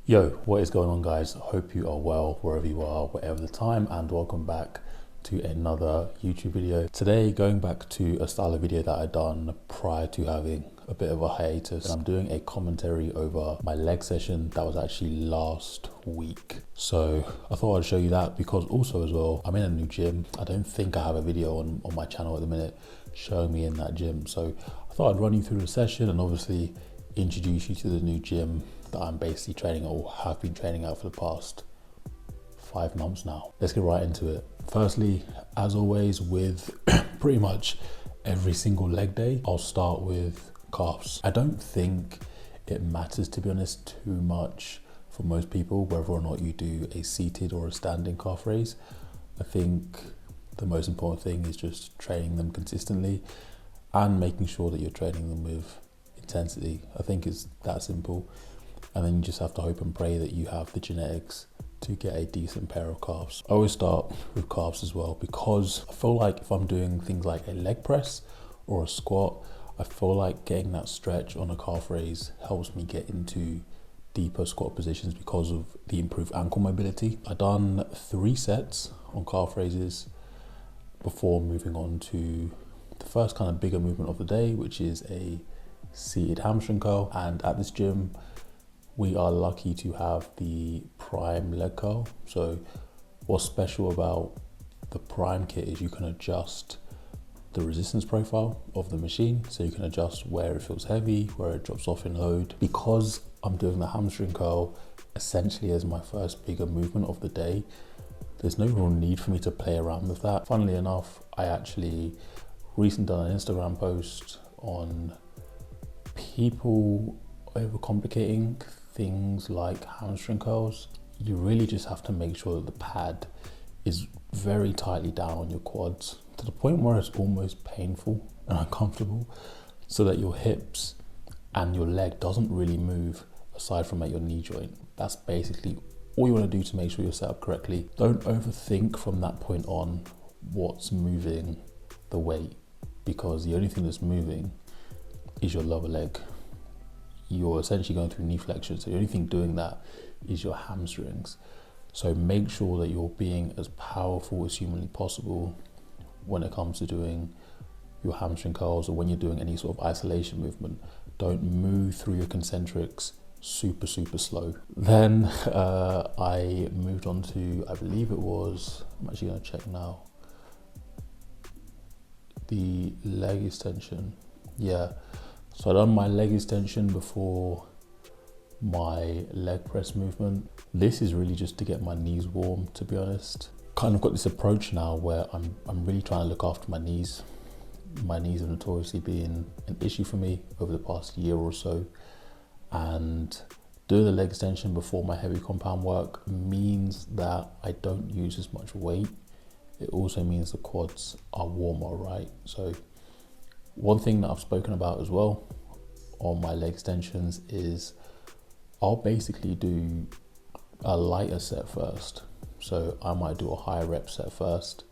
Yo, what is going on, guys? Hope you are well wherever you are, whatever the time, and welcome back to another YouTube video. Today, going back to a style of video that I done prior to having a bit of a hiatus. I'm doing a commentary over my leg session that was actually last week. So I thought I'd show you that because also as well, I'm in a new gym. I don't think I have a video on my channel at the minute showing me in that gym. So I thought I'd run you through the session and obviously introduce you to the new gym that I'm basically training or have been training out for the past 5 months now. Let's get right into it. Firstly, as always with pretty much every single leg day, I'll start with calves. I don't think it matters, to be honest, too much for most people whether or not you do a seated or a standing calf raise. I think the most important thing is just training them consistently and making sure that you're training them with intensity. I think it's that simple. And then you just have to hope and pray that you have the genetics to get a decent pair of calves. I always start with calves as well because I feel like if I'm doing things like a leg press or a squat, I feel like getting that stretch on a calf raise helps me get into deeper squat positions because of the improved ankle mobility. I've done 3 sets on calf raises before moving on to the first kind of bigger movement of the day, which is a seated hamstring curl. And at this gym, we are lucky to have the Prime leg curl. So what's special about the Prime kit is you can adjust the resistance profile of the machine. So you can adjust where it feels heavy, where it drops off in load. Because I'm doing the hamstring curl essentially as my first bigger movement of the day, there's no real need for me to play around with that. Funnily enough, I actually recently done an Instagram post on people overcomplicating things like hamstring curls. You really just have to make sure that the pad is very tightly down on your quads to the point where it's almost painful and uncomfortable, so that your hips and your leg doesn't really move aside from at your knee joint. That's basically all you want to do to make sure you're set up correctly. Don't overthink from that point on what's moving the weight, because the only thing that's moving is your lower leg. You're essentially going through knee flexion, so the only thing doing that is your hamstrings. So make sure that you're being as powerful as humanly possible when it comes to doing your hamstring curls, or when you're doing any sort of isolation movement. Don't move through your concentrics super slow. Then I moved on to, I believe it was, I'm actually going to check now, the leg extension. Yeah. So I done my leg extension before my leg press movement. This is really just to get my knees warm, to be honest. Kind of got this approach now where I'm really trying to look after my knees. My knees have notoriously been an issue for me over the past year or so. And doing the leg extension before my heavy compound work means that I don't use as much weight. It also means the quads are warmer, right? So one thing that I've spoken about as well on my leg extensions is I'll basically do a lighter set first. So I might do a higher rep set first,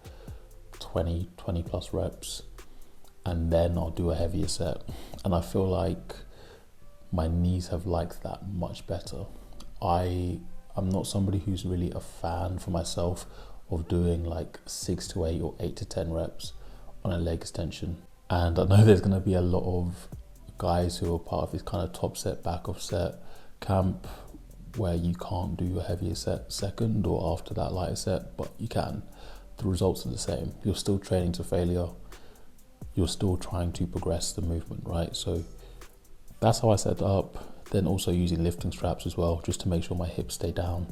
20 plus reps, and then I'll do a heavier set. And I feel like my knees have liked that much better. I'm not somebody who's really a fan for myself of doing like 6 to 8 or 8 to 10 reps on a leg extension. And I know there's going to be a lot of guys who are part of this kind of top set, back off set camp where you can't do a heavier set second or after that lighter set, but you can. The results are the same. You're still training to failure. You're still trying to progress the movement, right? So that's how I set it up. Then also using lifting straps as well, just to make sure my hips stay down.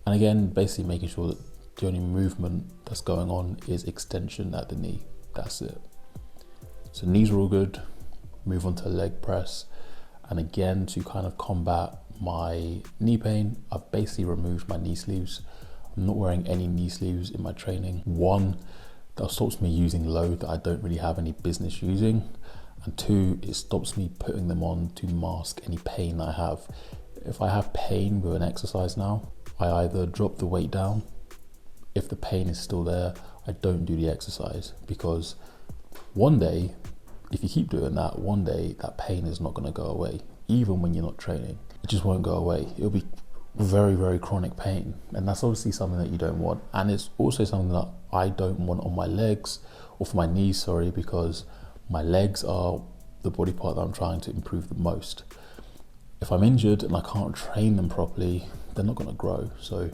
And again, basically making sure that the only movement that's going on is extension at the knee. That's it. So knees are all good. Move on to leg press. And again, to kind of combat my knee pain, I've basically removed my knee sleeves. I'm not wearing any knee sleeves in my training. One, that stops me using load that I don't really have any business using. And 2, it stops me putting them on to mask any pain I have. If I have pain with an exercise now, I either drop the weight down. If the pain is still there, I don't do the exercise, because one day, if you keep doing that, one day that pain is not going to go away, even when you're not training. It just won't go away. It'll be very, very chronic pain. And that's obviously something that you don't want. And it's also something that I don't want on my legs, or for my knees, sorry, because my legs are the body part that I'm trying to improve the most. If I'm injured and I can't train them properly, they're not going to grow. So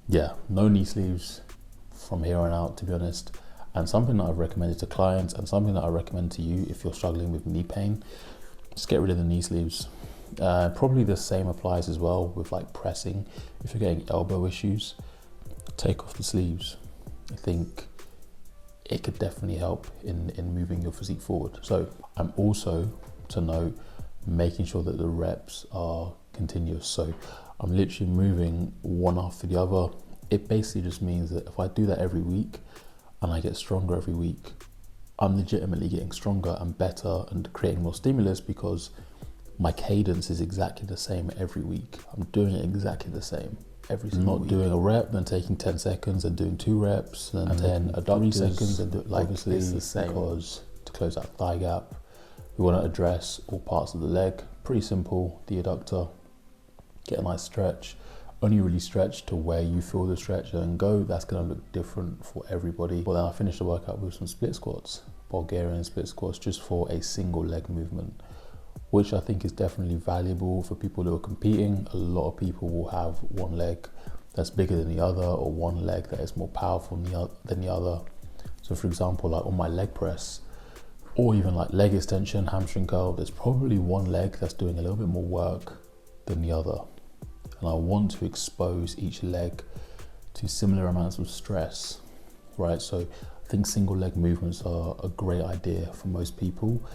yeah, no knee sleeves from here on out, to be honest. And something that I've recommended to clients, and something that I recommend to you if you're struggling with knee pain, just get rid of the knee sleeves. Probably the same applies as well with like pressing. If you're getting elbow issues, take off the sleeves. I think it could definitely help in moving your physique forward. So I'm also, to note, making sure that the reps are continuous. So I'm literally moving one after the other. It basically just means that if I do that every week and I get stronger every week, I'm legitimately getting stronger and better and creating more stimulus, because my cadence is exactly the same every week. I'm doing it exactly the same every single week. Not doing a rep, then taking 10 seconds and doing 2 reps, and then adductors, 3 seconds and do it. Like, obviously it's the same, because to close that thigh gap, we want to address all parts of the leg. Pretty simple. The adductor, get a nice stretch. Only really stretch to where you feel the stretch, and then go. That's going to look different for everybody. But then I finished the workout with some split squats, Bulgarian split squats, just for a single leg movement, which I think is definitely valuable for people who are competing. A lot of people will have one leg that's bigger than the other, or one leg that is more powerful than the other. So for example, like on my leg press, or even like leg extension, hamstring curl, there's probably one leg that's doing a little bit more work than the other. And I want to expose each leg to similar amounts of stress, right? So I think single leg movements are a great idea for most people.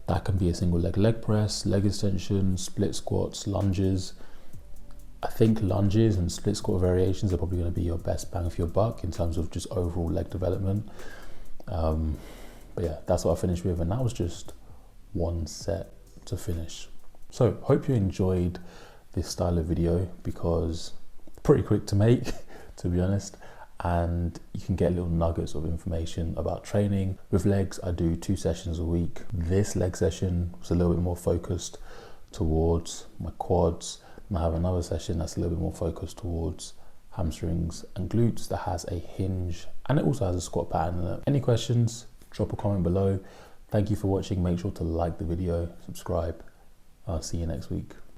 That can be a single leg press, leg extension, split squats, lunges. I think lunges and split squat variations are probably going to be your best bang for your buck in terms of just overall leg development. But yeah, that's what I finished with, and that was just one set to finish. So hope you enjoyed this style of video, because it's pretty quick to make, to be honest, and you can get little nuggets of information about training. With legs, I do 2 sessions a week. This leg session was a little bit more focused towards my quads, and I have another session that's a little bit more focused towards hamstrings and glutes, that has a hinge, and it also has a squat pattern in it. Any questions, drop a comment below. Thank you for watching. Make sure to like the video, subscribe. I'll see you next week.